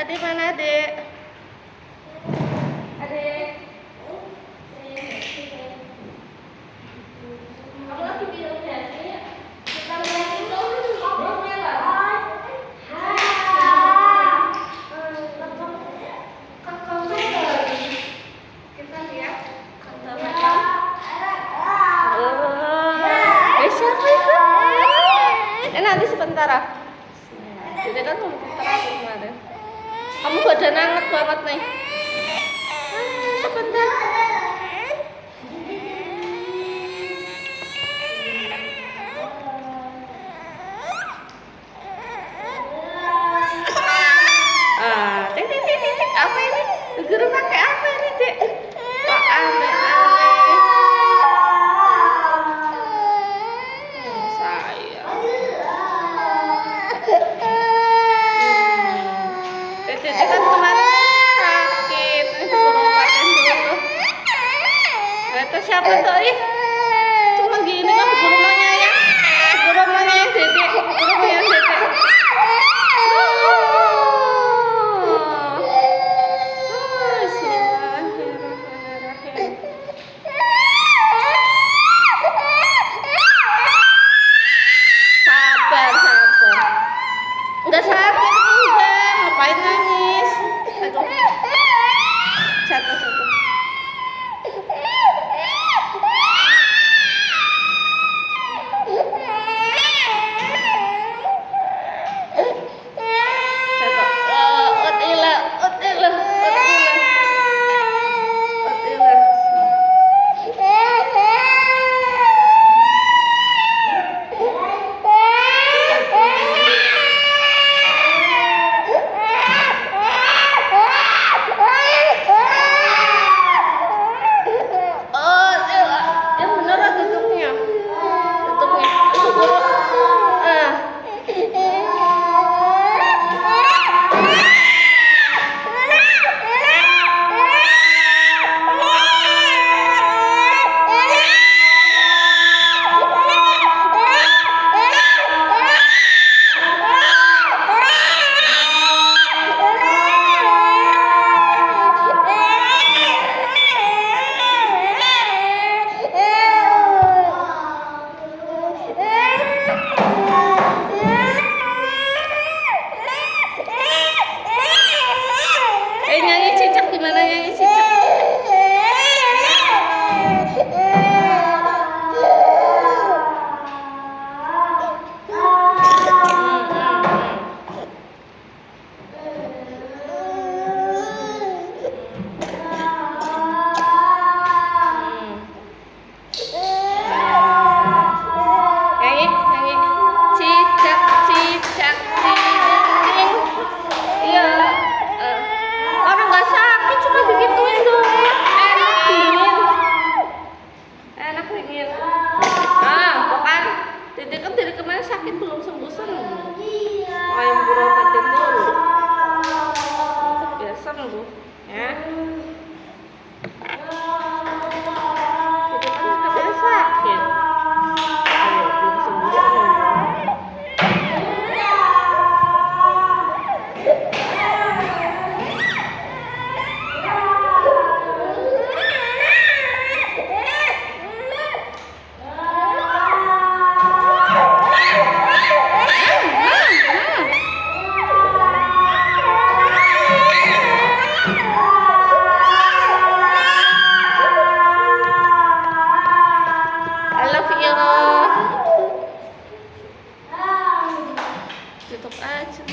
Adik mana, Adik? Adik. Kamu lagi minum nasi? Kita lihat itu ngobrolnya lah. Kita lihat. Siapa itu? Nanti sebentar ah. Jadi kan mau terakhir kemarin. Kamu badan hangat banget nih. Sebentar. Tik. Apa ini? Guru pakai apa ini, Dek? Kok aneh-aneh. Sayang. Dek kan kemarin sakit. Disuruh obatin dulu. Itu siapa tuh? Cuma gini kan guru maunya ya. Guru maunya yang Dedek. Guru maunya yang Dedek. Enggak sakit, enggak. Ngapain nangis? Aduh. Jatuh. Nyanyi cicak gimana nyanyi cicak? Nyanyi cicak di dinding. Iya. Orang nggak sakit cuma digituin doang. Enak dingin. Tuh kan Dedek kan dari kemarin sakit belum sembuh. Yang berobatin dulu biar sembuh ya. Dedek kan kemarin sakit belum sembuh. Tutup aja.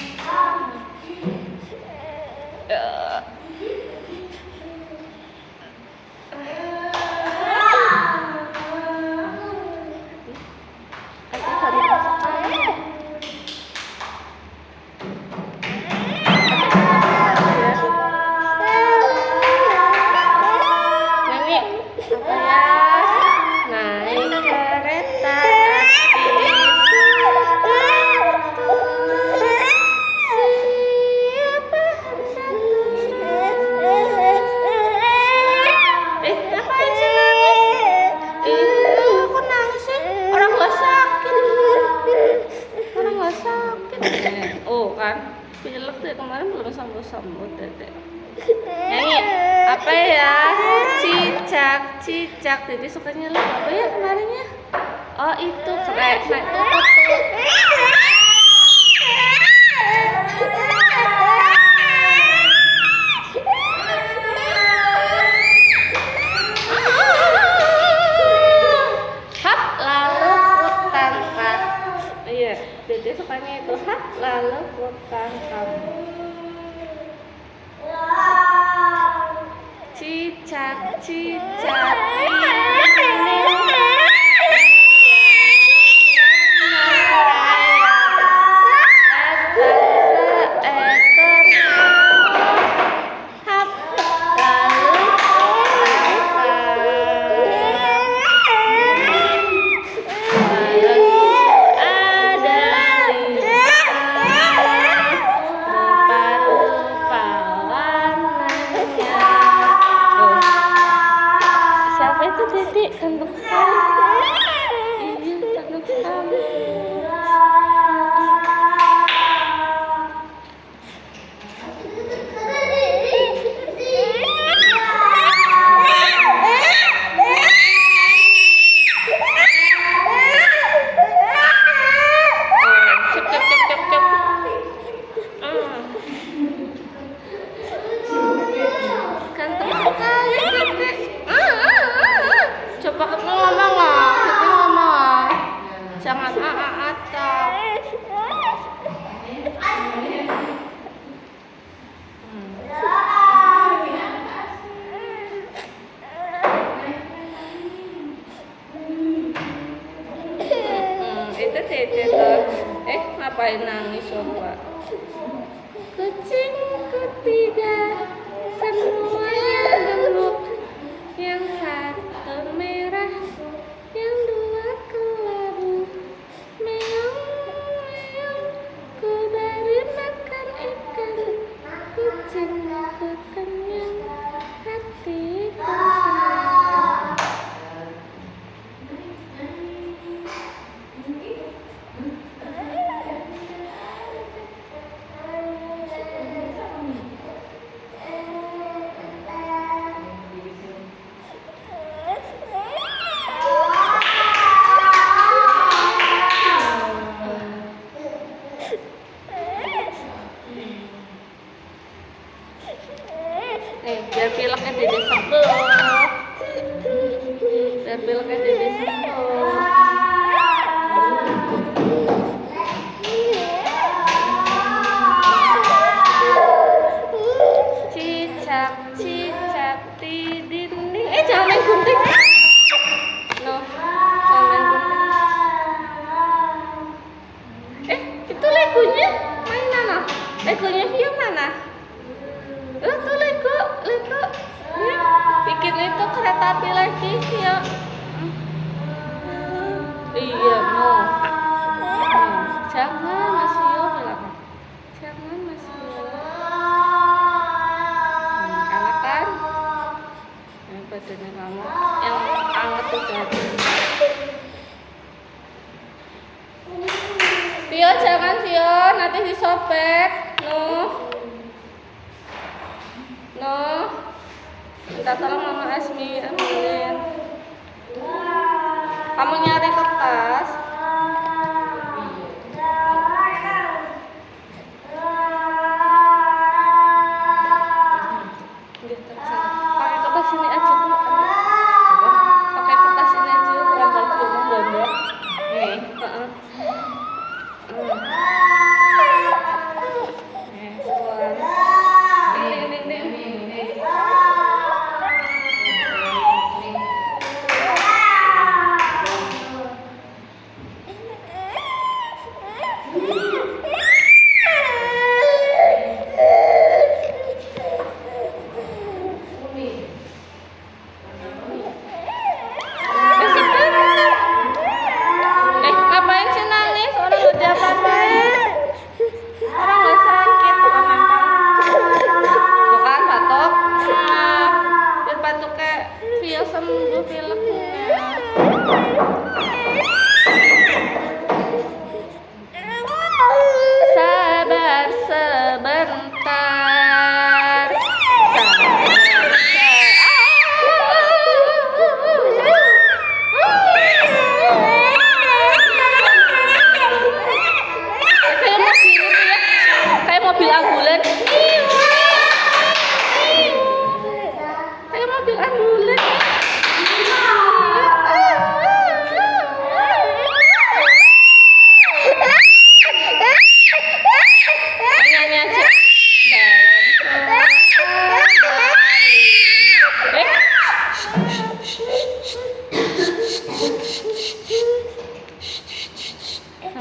Oh kan pilek tuh kemarin belum sembuh-sembuh Dede. Nyanyi apa ya? Cicak, cicak. Dede sukanya lagu apa ya kemarinnya? Oh itu keren, naik tuh. Hap lalu kutangkap. Iya, Dede sukanya itu hap lalu kutangkap. Cicak, cicak, kandung sekali. Iya, kandung sekali. Cep, cep, cep, cep, cep. Kandung sekali, Dede. Coba kamu ngomong lah, kita ngomong. Jangan acak. Itu Dede tuh. Ngapain nangis coba? Kucing ketiga semuanya gemuk. Yang satu merah, yang dua kelabu. Meong, meong, ku beri makan ikan. Kucingku kenyang, hatiku senang. Biar pileknya Dede sembuh. Biar pileknya Dede sembuh. Cicak, cicak di dinding. Jangan main gunting. No, jangan main gunting. Itu legonya main mana? Legonya Vio mana? Tuh Lego. Ya, bikin itu kereta api lagi ya. Iya, no. Jangan Mas Yo bilang. Jangan Mas Yo. Enak kan? Ini badannya kamu yang anget tuh jadi. Vio jangan Vio, nanti disobek. No, minta tolong Mama Asmi ambilin. Kamu nyari kertas. Pakai kertas ini aja dulu. Pakai kertas ini aja, gambar gambar. Nih,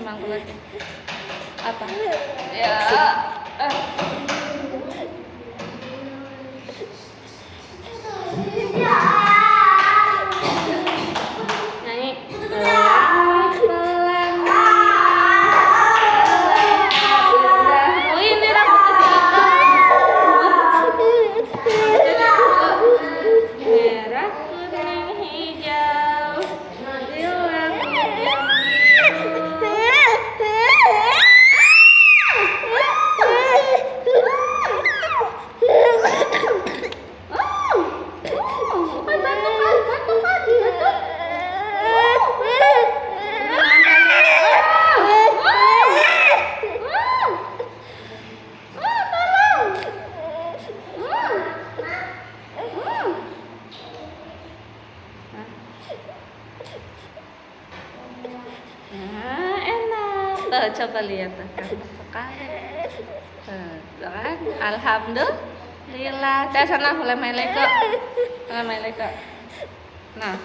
bangku lagi. Apa? Ya. Nyanyi. Pelan. Oh ini rambutnya merah, kuning, hijau. Bilang yang nah, enak. Tuh, coba lihat tuh. Tuh kan? Alhamdulillah. Dah sana boleh main Lego. Boleh main Lego. Nah.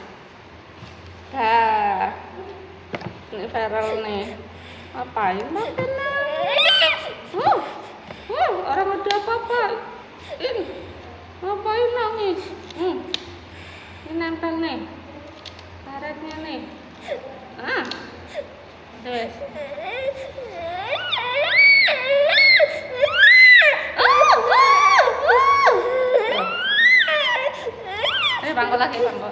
Dah. Ini Feral nih. Ngapain makan? Orang ada apa-apa. Ini. Ngapain nangis? Ini nempel nih. Karetnya nih. Terus. Ini bangku lagi bangku.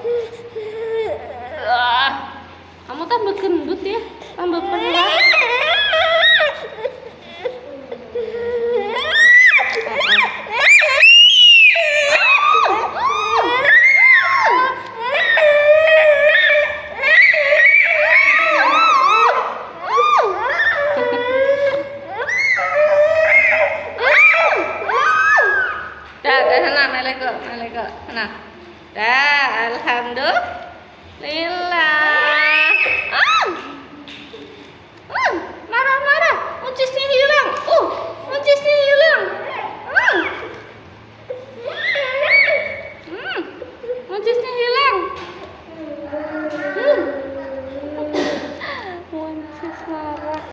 Kamu tambah gendut ya, tambah pelan. Dah sana main Lego. Nah, dah alhamdulillah. Marah. Uncisnya hilang. Uncisnya hilang. Uncisnya hilang. Uncis marah.